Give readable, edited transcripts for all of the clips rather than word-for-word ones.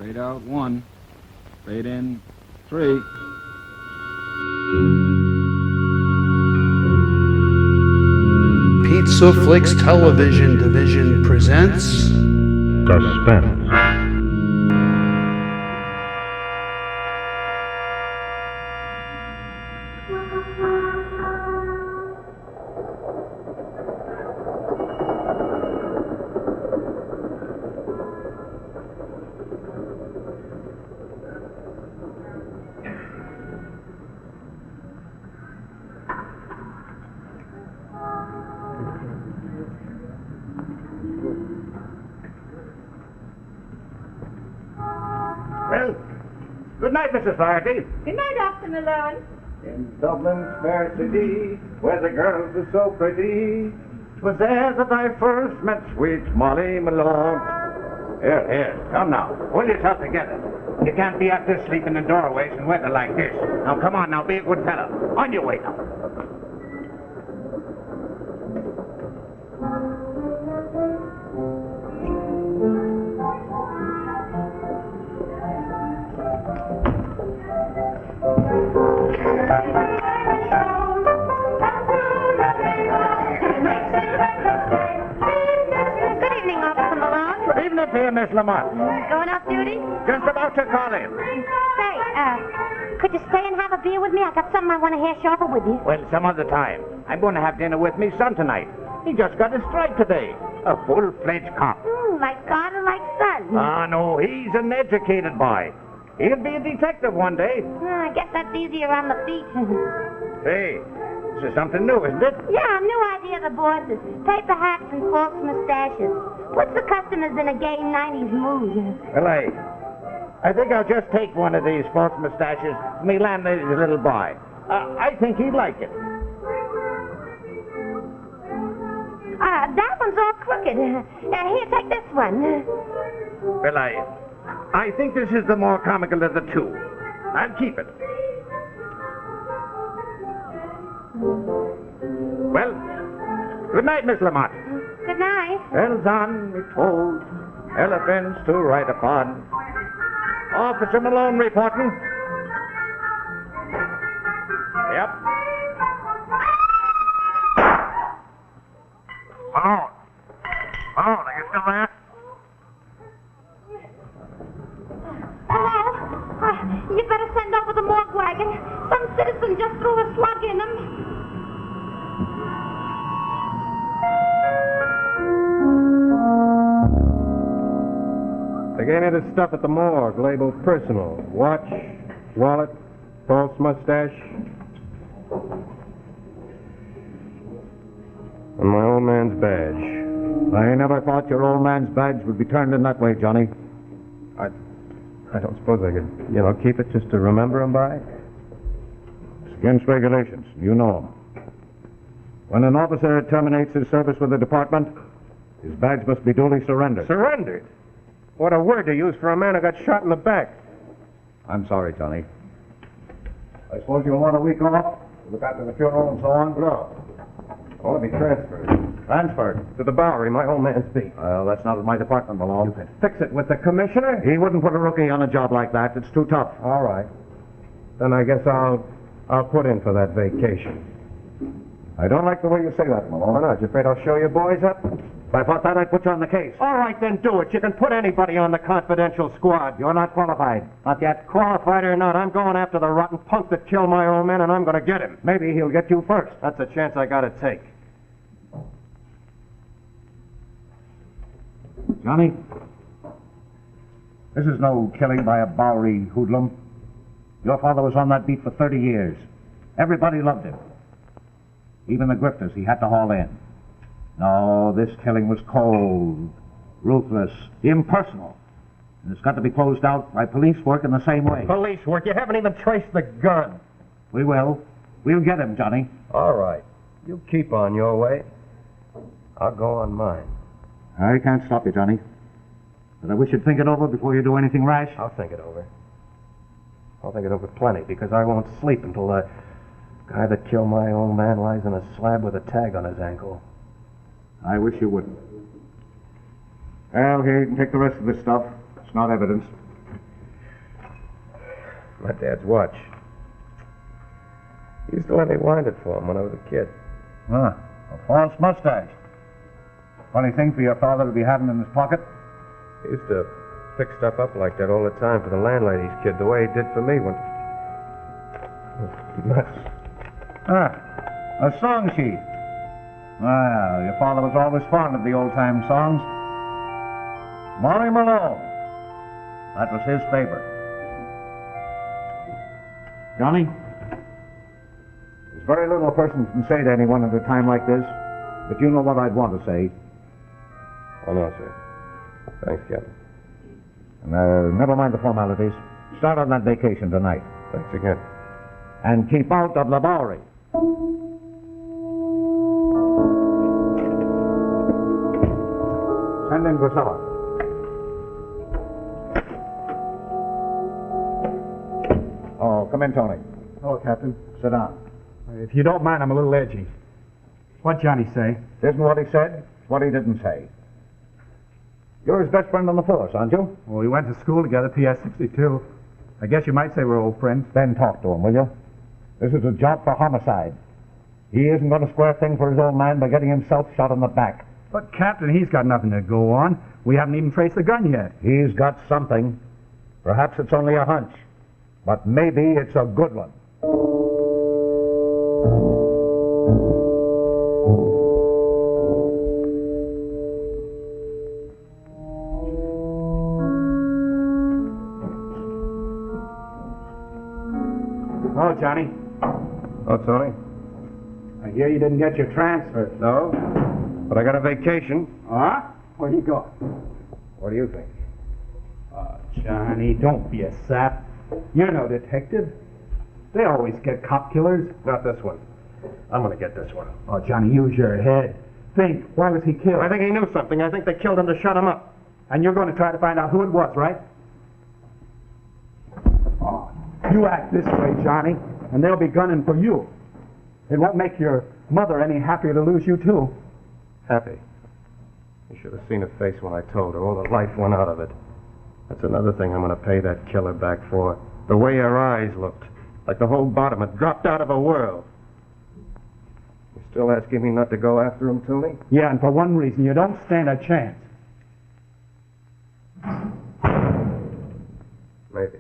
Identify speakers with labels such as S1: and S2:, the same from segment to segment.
S1: Fade out 1. Fade in 3.
S2: Pizza Flix Television Division presents
S3: Suspense.
S4: Well, good night, Mrs. Flaherty.
S5: Good night, Dr. Malone.
S4: In Dublin's fair city, where the girls are so pretty, 'twas there that I first met sweet Molly Malone. Here, come now. Pull yourself together. You can't be out there sleeping in doorways in weather like this. Now, come on, now, be a good fellow. On your way now.
S5: Good evening, Officer Malone.
S4: Good evening to you, Miss Lamont.
S5: Going off duty?
S4: Just about to call in.
S5: Say, could you stay and have a beer with me? I got something I want to hash over with you.
S4: Well, some other time. I'm going to have dinner with me son tonight. He just got his strike today. A full-fledged cop.
S5: Like father, like son.
S4: Ah, no, he's an educated boy. He'll be a detective one day.
S5: I guess that's easier on the feet.
S4: Hey, this is something new, isn't it?
S5: Yeah, new idea of the bosses. Paper hats and false mustaches. Puts the customers in a gay 90s mood.
S4: Well, I think I'll just take one of these false mustaches to me landlady's little boy. I think he'd like it.
S5: That one's all crooked. Here, take this one.
S4: Well, I think this is the more comical of the two. I'll keep it. Well, good night, Miss Lamont.
S5: Good night.
S4: Bells on, we told, elephants to ride upon. Officer Malone reporting. Yep. Malone. Malone, are you still there?
S5: Hello? You better send over the morgue wagon. Some citizen just threw a slug in him.
S3: They gave me this stuff at the morgue, labeled personal. Watch, wallet, false mustache. And my old man's badge.
S6: I never thought your old man's badge would be turned in that way, Johnny.
S3: I don't suppose I could, keep it just to remember him by?
S6: It's against regulations. You know 'em. When an officer terminates his service with the department, his badge must be duly surrendered.
S3: Surrendered? What a word to use for a man who got shot in the back.
S6: I'm sorry, Johnny. I suppose you'll want a week off? Look after the funeral and so on?
S3: No. I want to be transferred.
S6: Transferred.
S3: To the Bowery, my old man's beat.
S6: Well, that's not my department, Malone.
S3: You can fix it with the commissioner?
S6: He wouldn't put a rookie on a job like that. It's too tough.
S3: All right. Then I guess I'll put in for that vacation.
S6: I don't like the way you say that, Malone.
S3: Why not? You afraid I'll show you boys up?
S6: If I thought that, I'd put you on the case.
S3: All right, then do it. You can put anybody on the confidential squad.
S6: You're not qualified.
S3: Not yet. Qualified or not, I'm going after the rotten punk that killed my old man, and I'm going to get him.
S6: Maybe he'll get you first.
S3: That's a chance I got to take.
S6: Johnny, this is no killing by a Bowery hoodlum. Your father was on that beat for 30 years. Everybody loved him. Even the grifters he had to haul in. No, this killing was cold, ruthless, impersonal. And it's got to be closed out by police work in the same way.
S3: Police work? You haven't even traced the gun.
S6: We will. We'll get him, Johnny.
S3: All right. You keep on your way. I'll go on mine.
S6: I can't stop you, Johnny. But I wish you'd think it over before you do anything rash.
S3: I'll think it over. I'll think it over plenty, because I won't sleep until the guy that killed my old man lies in a slab with a tag on his ankle.
S6: I wish you wouldn't. Well, here, you can take the rest of this stuff. It's not evidence.
S3: My dad's watch. He used to let me wind it for him when I was a kid.
S6: Ah, a false mustache. Funny thing for your father to be having in his pocket.
S3: He used to pick stuff up like that all the time for the landlady's kid, the way he did for me when... Nuts.
S6: Ah, a song sheet. Well, your father was always fond of the old-time songs. Molly Malone. That was his favorite.
S3: Johnny?
S6: There's very little a person can say to anyone at a time like this, but you know what I'd want to say.
S3: Oh, no, sir. Thanks, Captain.
S6: Never mind the formalities. Start on that vacation tonight.
S3: Thanks again.
S6: And keep out of the Bowery. Send in Grisella. Oh, come in, Tony.
S7: Hello, Captain.
S6: Sit down.
S7: If you don't mind, I'm a little edgy. What'd Johnny say?
S6: Isn't what he said, it's what he didn't say. You're his best friend on the force, aren't you?
S7: Well, we went to school together, PS 62. I guess you might say we're old friends.
S6: Then talk to him, will you? This is a job for homicide. He isn't going to square things for his old man by getting himself shot in the back.
S7: But, Captain, he's got nothing to go on. We haven't even traced the gun yet.
S6: He's got something. Perhaps it's only a hunch. But maybe it's a good one.
S7: Oh, Johnny.
S3: Oh, Tony?
S7: I hear you didn't get your transfer.
S3: No? But I got a vacation.
S7: Huh? Where you going?
S3: What do you think?
S7: Johnny, don't be a sap. You're no detective. They always get cop killers.
S3: Not this one. I'm going to get this one.
S7: Oh, Johnny, use your head. Think, why was he killed?
S3: I think he knew something. I think they killed him to shut him up.
S7: And you're going to try to find out who it was, right? Oh, you act this way, Johnny, and they'll be gunning for you. It won't make your mother any happier to lose you, too.
S3: Happy. You should have seen her face when I told her. All the life went out of it. That's another thing I'm going to pay that killer back for. The way her eyes looked. Like the whole bottom had dropped out of her world. You still asking me not to go after him, Tony?
S7: Yeah, and for one reason, you don't stand a chance.
S3: Maybe.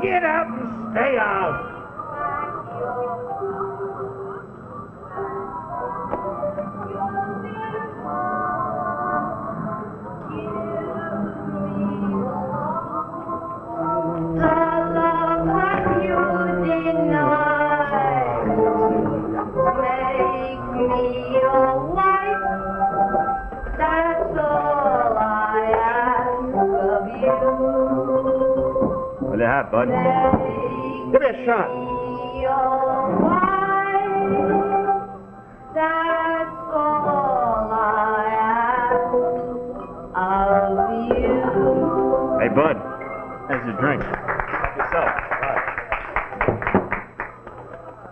S6: Get out and stay out.
S3: What do you have, bud? Give me a shot.
S5: That's all I ask of you.
S3: Hey, bud. Here's your drink. Help yourself.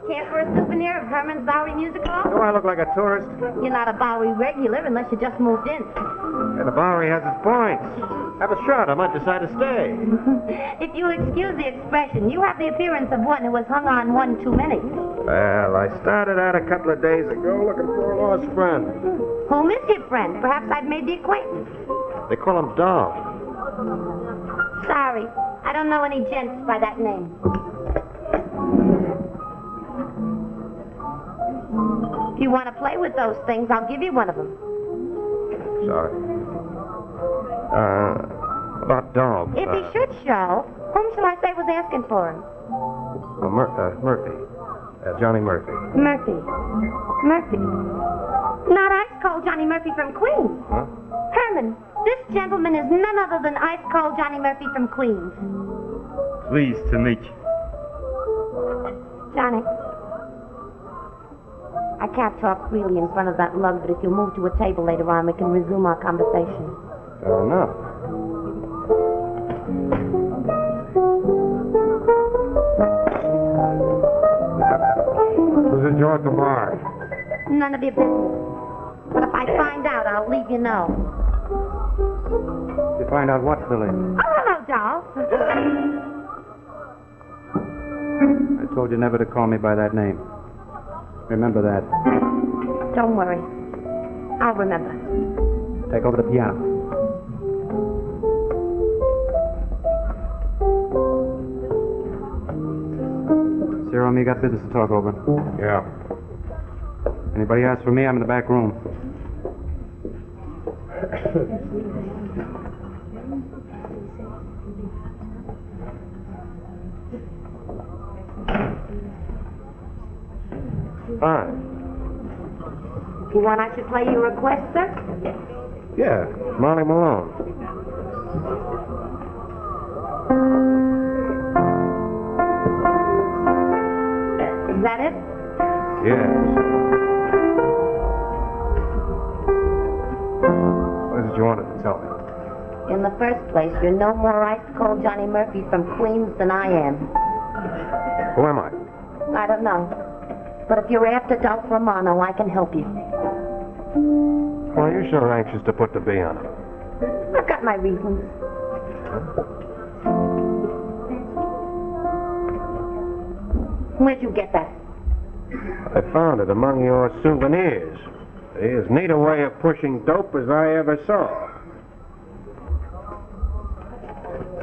S5: Care for a souvenir of Herman's Bowery Music Hall?
S3: Do I look like a tourist?
S5: You're not a Bowery regular unless you just moved in.
S3: Hey, the Bowery has its points. Have a shot. I might decide to stay.
S5: If you'll excuse the expression, you have the appearance of one who has hung on one too many.
S3: Well, I started out a couple of days ago looking for a lost friend.
S5: Whom is your friend? Perhaps I've made the acquaintance.
S3: They call him Dog.
S5: Sorry, I don't know any gents by that name. If you want to play with those things, I'll give you one of them.
S3: Sorry. About Dog.
S5: If he should show, whom shall I say was asking for him?
S3: Murphy. Johnny Murphy.
S5: Murphy. Murphy. Not Ice Cold Johnny Murphy from Queens.
S3: Huh?
S5: Herman, this gentleman is none other than Ice Cold Johnny Murphy from Queens.
S3: Pleased to meet you.
S5: Johnny, I can't talk freely in front of that lug, but if you'll move to a table later on, we can resume our conversation.
S3: Fair enough.
S5: none of your business. But if I find out, I'll leave you know.
S3: You find out what, Billy?
S5: Oh, hello, Dolph.
S3: I told you never to call me by that name. Remember that.
S5: Don't worry. I'll remember.
S3: Take over the piano. Cyril and me got business to talk over.
S4: Yeah.
S3: Anybody ask for me, I'm in the back room.
S4: Fine.
S5: You want I should play you a request, sir?
S3: Yeah, Molly Malone.
S5: Is that it?
S3: Yes. What is it you wanted to tell me?
S5: In the first place, you're no more ice-cold Johnny Murphy from Queens than I am.
S3: Who am I?
S5: I don't know. But if you're after Dolph Romano, I can help you.
S3: Why are you so anxious to put the B on it?
S5: I've got my reasons. Where'd you get that?
S3: I found it among your souvenirs. It's as neat a way of pushing dope as I ever saw.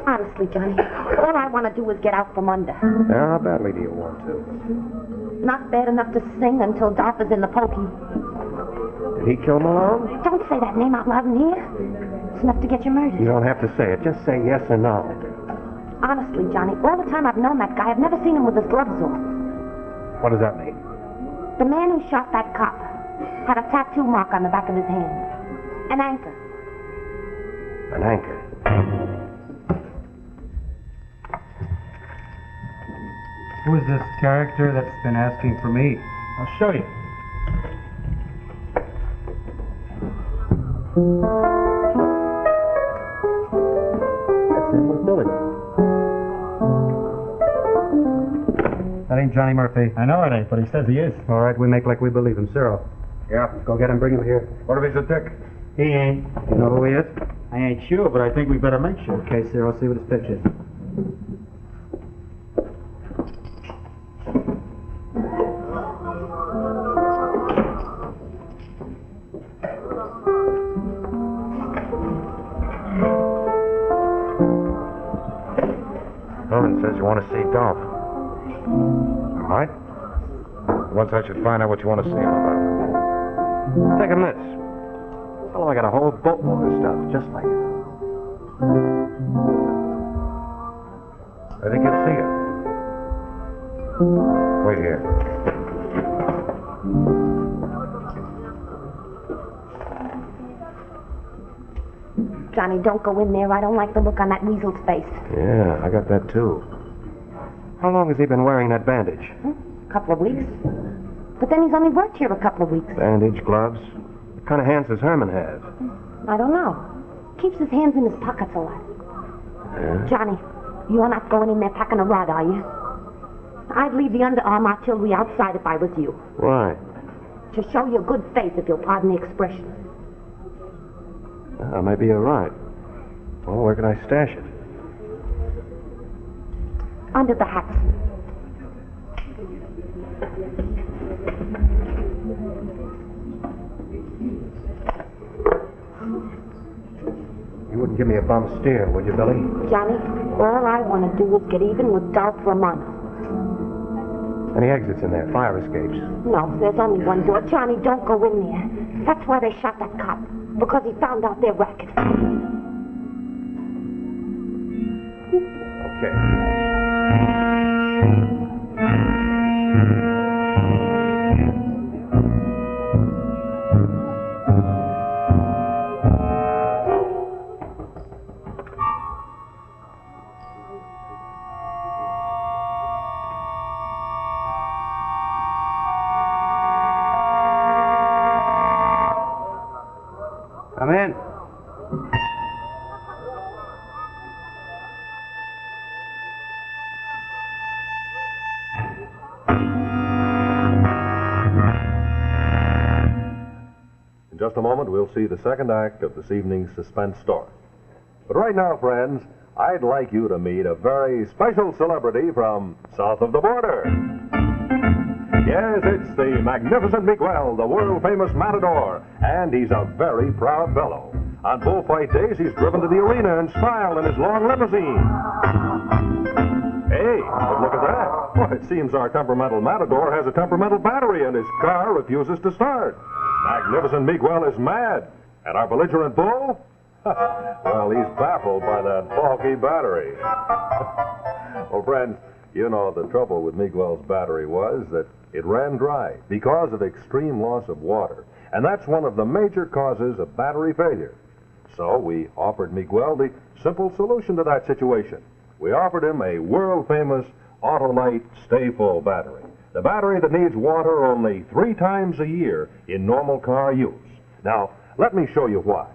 S5: Honestly, Johnny, all I want to do is get out from under.
S3: Now, how badly do you want to?
S5: Not bad enough to sing until Dolph is in the pokey.
S3: Did he kill Malone?
S5: Don't say that name out loud in here. It's enough to get you murdered.
S3: You don't have to say it. Just say yes or no.
S5: Honestly, Johnny, all the time I've known that guy, I've never seen him with his gloves off.
S3: What does that mean?
S5: The man who shot that cop had a tattoo mark on the back of his hand. An anchor.
S3: An anchor.
S8: Who is this character that's been asking for me?
S7: I'll show you.
S3: That's him with Billy.
S8: That ain't Johnny Murphy.
S7: I know it ain't, but he says he is.
S8: All right, we make like we believe him. Cyril,
S4: Yeah.
S8: go get him, bring him here.
S4: What if he's a dick?
S7: He ain't.
S8: You know who he is?
S7: I ain't sure, but I think we better make sure.
S8: Okay, Cyril, see what his picture is.
S3: Herman says you want to see Dolph. All right. Once I should find out what you want to see him about. Take him this. Well, I got a whole boatload of stuff, just like it. I think you'll see it. Wait here.
S5: Johnny, don't go in there. I don't like the look on that weasel's face.
S3: Yeah, I got that too. How long has he been wearing that bandage?
S5: A couple of weeks. But then he's only worked here a couple of weeks.
S3: Bandage, gloves? What kind of hands does Herman have?
S5: I don't know. Keeps his hands in his pockets a lot.
S3: Yeah?
S5: Johnny, you're not going in there packing a rod, are you? I'd leave the underarm artillery outside if I was you.
S3: Why?
S5: To show your good faith, if you'll pardon the expression.
S3: Maybe you're right. Well, where can I stash it?
S5: Under the hats.
S3: You wouldn't give me a bum steer, would you, Billy?
S5: Johnny, all I want to do is get even with Dolph Romano.
S3: Any exits in there? Fire escapes?
S5: No, there's only one door. Johnny, don't go in there. That's why they shot that cop. Because he found out their racket.
S3: Okay.
S8: Come in.
S9: In just a moment, we'll see the second act of this evening's suspense story. But right now, friends, I'd like you to meet a very special celebrity from south of the border. Yes, it's the magnificent Miguel, the world-famous matador, and he's a very proud fellow. On bullfight days, he's driven to the arena in style in his long limousine. Hey, but look at that. Well, it seems our temperamental matador has a temperamental battery and his car refuses to start. Magnificent Miguel is mad. And our belligerent bull? Well, he's baffled by that faulty battery. Well, friends, you know the trouble with Miguel's battery was that it ran dry because of extreme loss of water. And that's one of the major causes of battery failure. So we offered Miguel the simple solution to that situation. We offered him a world-famous Autolite Stay Full battery. The battery that needs water only 3 times a year in normal car use. Now, let me show you why.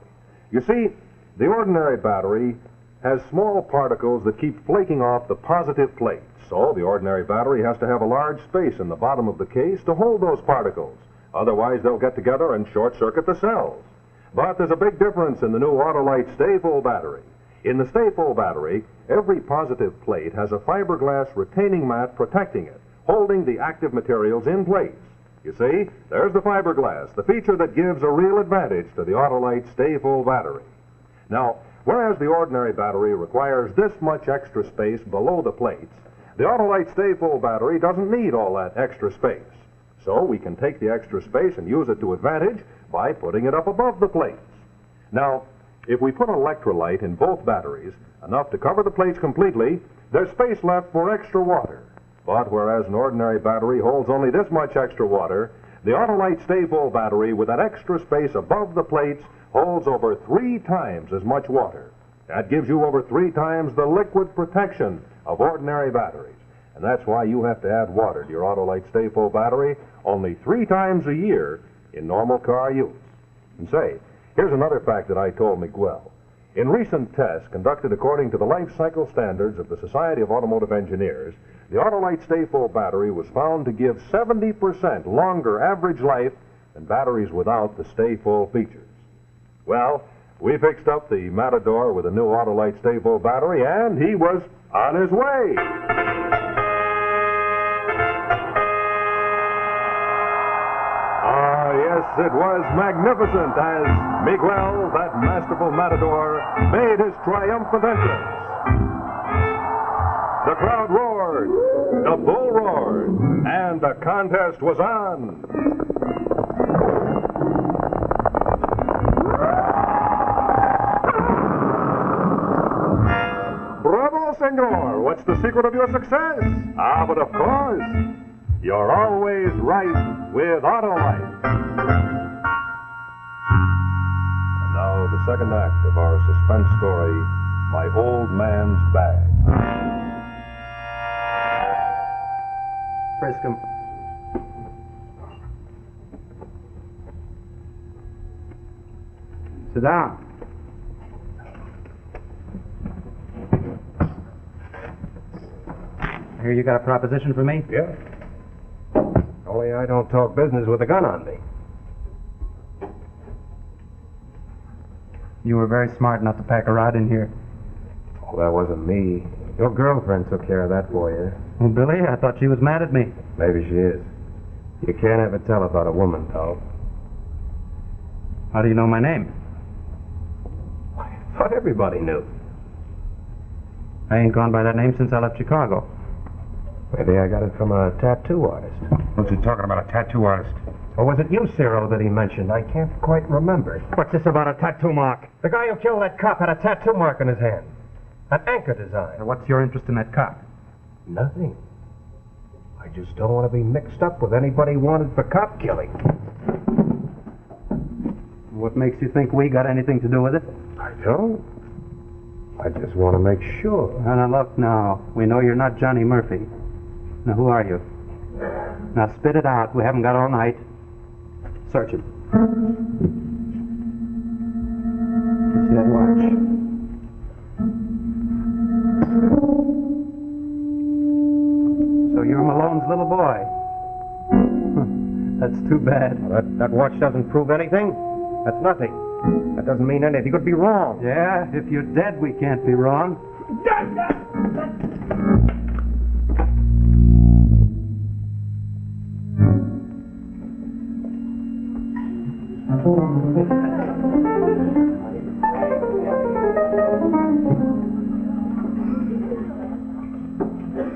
S9: You see, the ordinary battery has small particles that keep flaking off the positive plate. So the ordinary battery has to have a large space in the bottom of the case to hold those particles. Otherwise, they'll get together and short-circuit the cells. But there's a big difference in the new Autolite Stay Full battery. In the Stay Full battery, every positive plate has a fiberglass retaining mat protecting it, holding the active materials in place. You see, there's the fiberglass, the feature that gives a real advantage to the Autolite Stay Full battery. Now, whereas the ordinary battery requires this much extra space below the plates, the Autolite Stay Full battery doesn't need all that extra space. So we can take the extra space and use it to advantage by putting it up above the plates. Now, if we put electrolyte in both batteries, enough to cover the plates completely, there's space left for extra water. But whereas an ordinary battery holds only this much extra water, the Autolite Stay Full battery with that extra space above the plates holds over 3 times as much water. That gives you over 3 times the liquid protection of ordinary batteries. And that's why you have to add water to your Autolite Stay Full battery only 3 times a year in normal car use. And say, here's another fact that I told Miguel. In recent tests conducted according to the life cycle standards of the Society of Automotive Engineers, the Autolite Stay Full battery was found to give 70% longer average life than batteries without the Stay Full features. Well, we fixed up the Matador with a new Autolite Stay Full battery, and he was on his way. Yes, it was magnificent as Miguel, that masterful matador, made his triumphant entrance. The crowd roared, the bull roared, and the contest was on. Bravo, senor! What's the secret of your success? Ah, but of course, you're always right with Autolite. Now, the second act of our suspense story, My Old Man's Bag.
S8: Friscom.
S7: Sit down.
S8: I hear you got a proposition for me?
S3: Yeah. Only I don't talk business with a gun on me.
S8: You were very smart not to pack a rod in here.
S3: Oh, that wasn't me. Your girlfriend took care of that for you.
S8: Well, Billy, I thought she was mad at me.
S3: Maybe she is. You can't ever tell about a woman, Tom.
S8: How do you know my name?
S3: I thought everybody knew.
S8: I ain't gone by that name since I left Chicago.
S3: Maybe I got it from a tattoo artist.
S6: What's he talking about, a tattoo artist?
S3: Or was it you, Ciro, that he mentioned? I can't quite remember.
S7: What's this about a tattoo mark?
S3: The guy who killed that cop had a tattoo mark on his hand. An anchor design.
S8: Now, what's your interest in that cop?
S3: Nothing. I just don't want to be mixed up with anybody wanted for cop killing.
S8: What makes you think we got anything to do with it?
S3: I don't. I just want to make sure.
S8: Now, look, now. We know you're not Johnny Murphy. Now, who are you? Now, spit it out. We haven't got all night. Search it. See that watch? So you're Malone's little boy. That's too bad.
S3: That watch doesn't prove anything? That's nothing. That doesn't mean anything. He could be wrong.
S8: Yeah, if you're dead, we can't be wrong.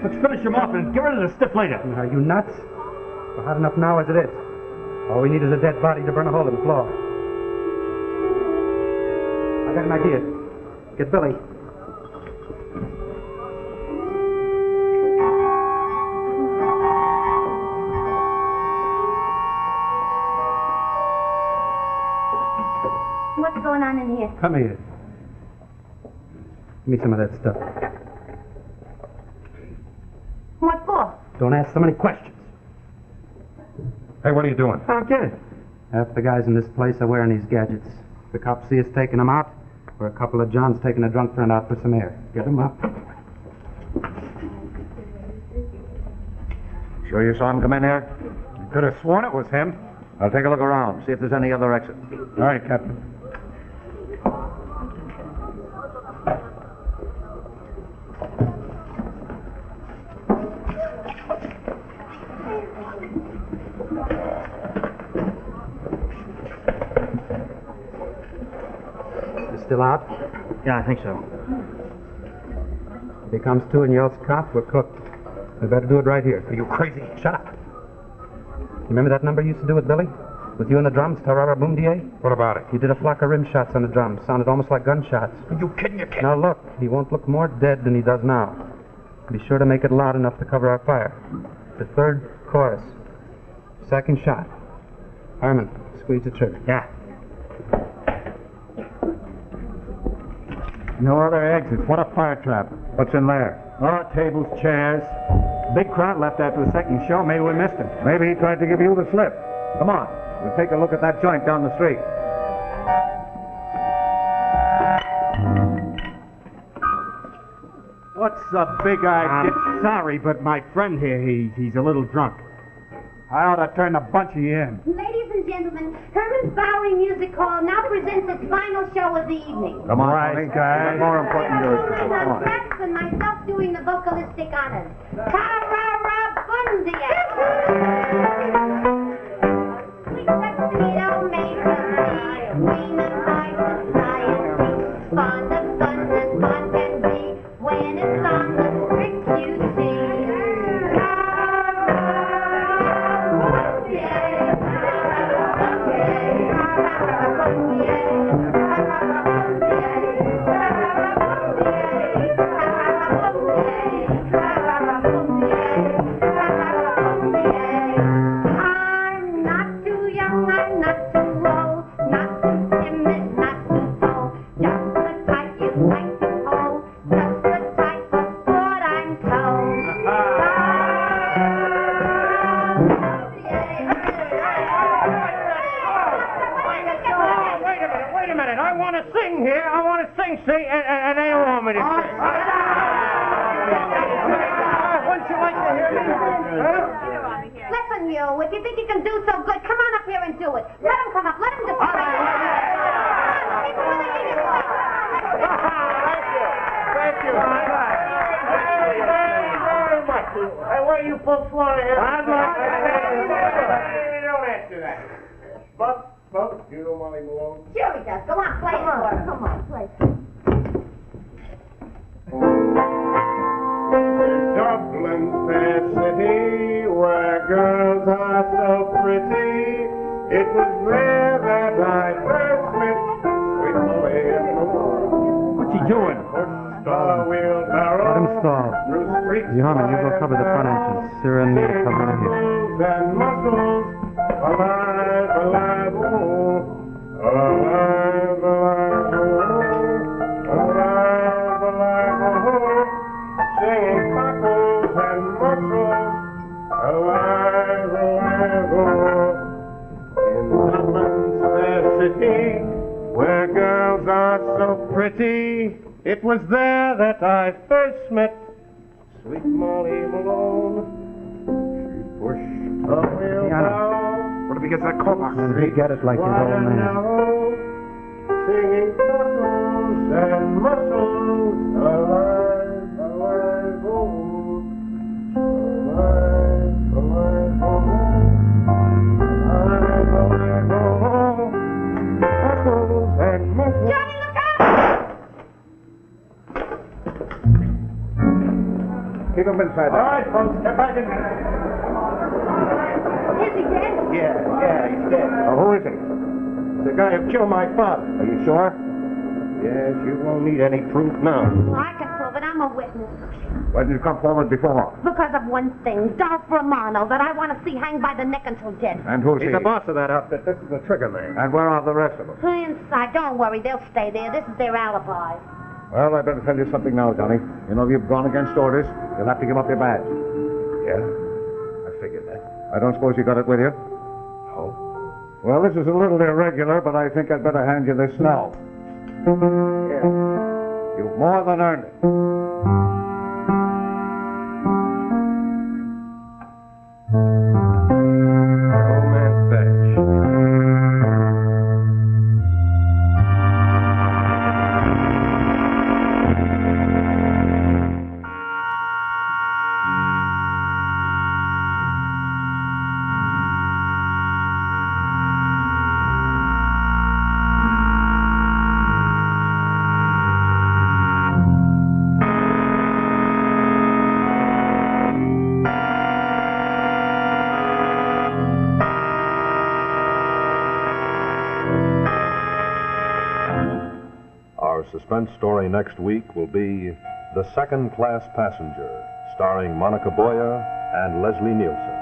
S7: Let's finish him off and get rid of the stiff later.
S8: Are you nuts? We're hot enough now as it is. All we need is a dead body to burn a hole in the floor. I got an idea. Get Billy.
S5: What's going on in here?
S8: Come here. Give me some of that stuff.
S5: What for?
S8: Don't ask so many questions.
S3: Hey, what are you doing?
S8: I'll get it. Half the guys in this place are wearing these gadgets. If the cops see us taking them out, we're a couple of Johns taking a drunk friend out for some air. Get them up.
S6: Sure you saw him come in here?
S7: Could have sworn it was him.
S6: I'll take a look around, see if there's any other exit.
S7: All right, Captain.
S8: You still out?
S7: Yeah, I think so.
S8: If he comes to and yells cop, we're cooked. We better do it right here.
S7: Are you crazy?
S8: Shut up. You remember that number you used to do with Billy? With you on the drums, Tarara Boom DA?
S3: What about it?
S8: You did a flock of rim shots on the drums. Sounded almost like gunshots.
S7: Are you kidding? You can't.
S8: Now look, he won't look more dead than he does now. Be sure to make it loud enough to cover our fire. The third chorus. Second shot. Harmon, squeeze the trigger.
S7: Yeah. No other exits. What a fire trap.
S6: What's in there?
S7: Oh, tables, chairs. Big crowd left after the second show. Maybe we missed him.
S6: Maybe he tried to give you the slip. Come on, we'll take a look at that joint down the street.
S7: What's the big idea? I'm sorry, but my friend here, he's a little drunk. I ought to turn a bunch of you in.
S5: Ladies and gentlemen, Herman's Bowery Music Hall now presents its final show of the evening.
S6: Come on,
S7: Right,
S6: Tony.
S7: guys.
S6: We've got more important news to do. Come on.
S5: Traps and myself doing the vocalistic honors. Tararabundia! Sweet tuxedo maker, queen of high society, fond of fun and fun can be when it's on the strict QC. I'm not too young, I'm not too old, not too timid, not too bold, just the type you like to hold, just the type of sport I'm told.
S3: Wait a minute. I want to sing here. I want to sing, and they don't want me to sing. Wouldn't you like to hear me?
S5: Listen, you, if you think you can do so good, come on up here and do it. Let him come up, let him display.
S3: Thank you. Very much. Hey, what do you folks want to hear? I'd like to don't answer that. Buck, you know Molly Malone?
S5: Sure he does. Go on, play it for him. Come on, play.
S3: Dublin's fair city, where girls are so pretty, it was there that I first met sweet Molly Malone.
S7: What's he doing?
S8: Let him stall. You, Harmon, you go cover the front entrance. Sarah and me will cover in here.
S3: And muscles, alive, alive, oh, alive, alive, oh, alive, alive, oh, singing cockles and muscles, alive, alive, oh, in Dublin's fair city, where girls are so pretty, it was there that I first met sweet Molly Malone. She pushed a wheelbarrow.
S8: What if he gets that call box? And he get it like his old man.
S3: singing cuddles and muscles, alive, alive, oh, alive, alive, oh, alive, alive, oh, cuddles and muscles.
S5: Johnny, look out!
S4: Keep him inside there.
S7: All right, folks, get back in there.
S5: Is he dead?
S4: Yeah, he's dead. Who is he?
S3: The guy who killed my father.
S4: Are you sure?
S3: Yes, you won't need any proof now.
S5: Well, I can prove it. I'm a witness.
S4: Why didn't you come forward before?
S5: Because of one thing, Dolph Romano, that I want to see hanged by the neck until dead.
S4: And who's
S3: He's
S4: he?
S3: the boss of that outfit. This is the trigger man.
S4: And where are the rest of them?
S5: Inside. Don't worry, they'll stay there. This is their alibi.
S4: Well, I better tell you something now, Johnny. You know, you've gone against orders. You'll have to give up your badge.
S3: Yeah, I figured that.
S4: I don't suppose you got it with you?
S3: Oh?
S4: Well, this is a little irregular, but I think I'd better hand you this now.
S3: Yeah.
S4: You've more than earned it.
S3: Old man's badge.
S9: Our suspense story next week will be The Second Class Passenger, starring Monica Boyer and Leslie Nielsen.